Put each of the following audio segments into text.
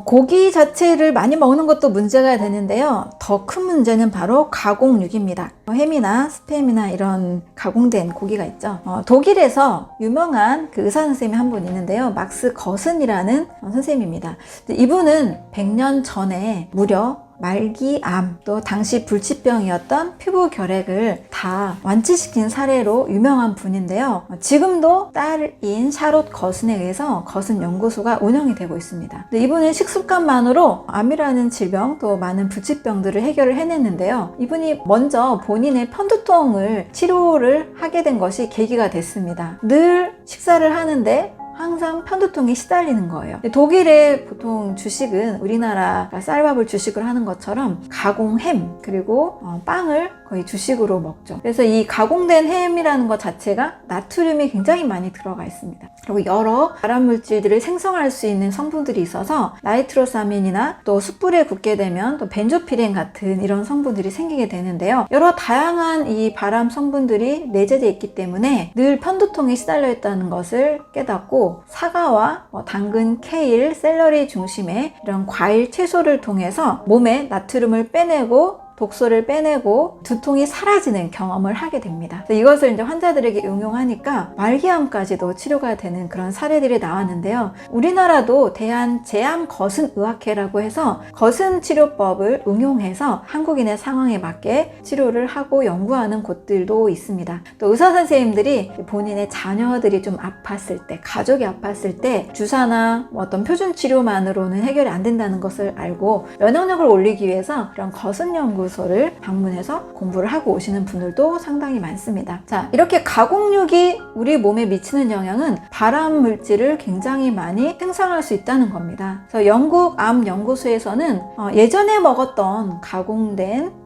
고기 자체를 많이 먹는 것도 문제가 되는데요. 더 큰 문제는 바로 가공육입니다. 햄이나 스팸이나 이런 가공된 고기가 있죠. 독일에서 유명한 그 의사 선생님이 한 분 있는데요. 막스 거슨이라는 선생님입니다. 이분은 100년 전에 무려 말기암, 또 당시 불치병이었던 피부 결핵을 다 완치시킨 사례로 유명한 분인데요. 지금도 딸인 샤롯 거슨에 의해서 거슨 연구소가 운영이 되고 있습니다. 이분은 식습관만으로 암이라는 질병, 또 많은 불치병들을 해결을 해냈는데요. 이분이 먼저 본인의 편두통을 치료를 하게 된 것이 계기가 됐습니다. 늘 식사를 하는데 항상 편두통에 시달리는 거예요. 독일의 보통 주식은 우리나라가 쌀밥을 주식을 하는 것처럼 가공 햄 그리고 빵을 거의 주식으로 먹죠. 그래서 이 가공된 햄이라는 것 자체가 나트륨이 굉장히 많이 들어가 있습니다. 그리고 여러 발암 물질들을 생성할 수 있는 성분들이 있어서 나이트로사민이나 또 숯불에 굽게 되면 또 벤조피렌 같은 이런 성분들이 생기게 되는데요. 여러 다양한 이 발암 성분들이 내재되어 있기 때문에 늘 편두통에 시달려 있다는 것을 깨닫고 사과와 당근, 케일, 샐러리 중심의 이런 과일, 채소를 통해서 몸에 나트륨을 빼내고 독소를 빼내고 두통이 사라지는 경험을 하게 됩니다. 이것을 이제 환자들에게 응용하니까 말기암까지도 치료가 되는 그런 사례들이 나왔는데요. 우리나라도 대한제암거슨의학회라고 해서 거슨 치료법을 응용해서 한국인의 상황에 맞게 치료를 하고 연구하는 곳들도 있습니다. 또 의사 선생님들이 본인의 자녀들이 좀 아팠을 때, 가족이 아팠을 때 주사나 어떤 표준 치료만으로는 해결이 안 된다는 것을 알고 면역력을 올리기 위해서 이런 거슨 연구소를 방문해서 공부를 하고 오시는 분들도 상당히 많습니다. 자, 이렇게 가공육이 우리 몸에 미치는 영향은 발암 물질을 굉장히 많이 생성할 수 있다는 겁니다. 그래서 영국 암 연구소에서는 예전에 먹었던 가공된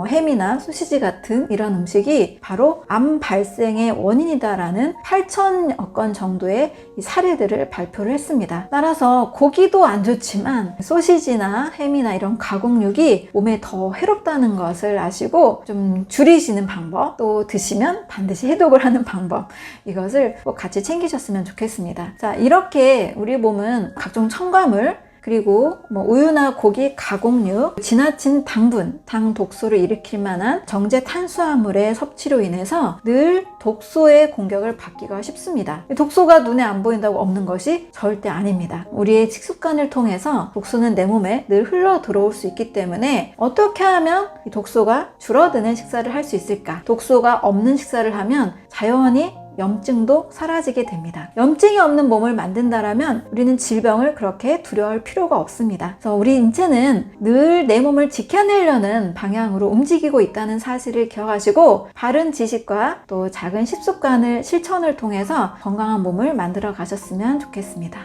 햄이나 소시지 같은 이런 음식이 바로 암 발생의 원인이다라는 8,000여 건 정도의 사례들을 발표를 했습니다. 따라서 고기도 안 좋지만 소시지나 햄이나 이런 가공육이 몸에 더 해롭다는 것을 아시고 좀 줄이시는 방법, 또 드시면 반드시 해독을 하는 방법, 이것을 꼭 같이 챙기셨으면 좋겠습니다. 자, 이렇게 우리 몸은 각종 첨가물 그리고 우유나 고기, 가공육, 지나친 당분, 당 독소를 일으킬 만한 정제 탄수화물의 섭취로 인해서 늘 독소의 공격을 받기가 쉽습니다. 독소가 눈에 안 보인다고 없는 것이 절대 아닙니다. 우리의 식습관을 통해서 독소는 내 몸에 늘 흘러 들어올 수 있기 때문에 어떻게 하면 이 독소가 줄어드는 식사를 할 수 있을까? 독소가 없는 식사를 하면 자연히 염증도 사라지게 됩니다. 염증이 없는 몸을 만든다라면 우리는 질병을 그렇게 두려워할 필요가 없습니다. 그래서 우리 인체는 늘 내 몸을 지켜내려는 방향으로 움직이고 있다는 사실을 기억하시고 바른 지식과 또 작은 식습관을 실천을 통해서 건강한 몸을 만들어 가셨으면 좋겠습니다.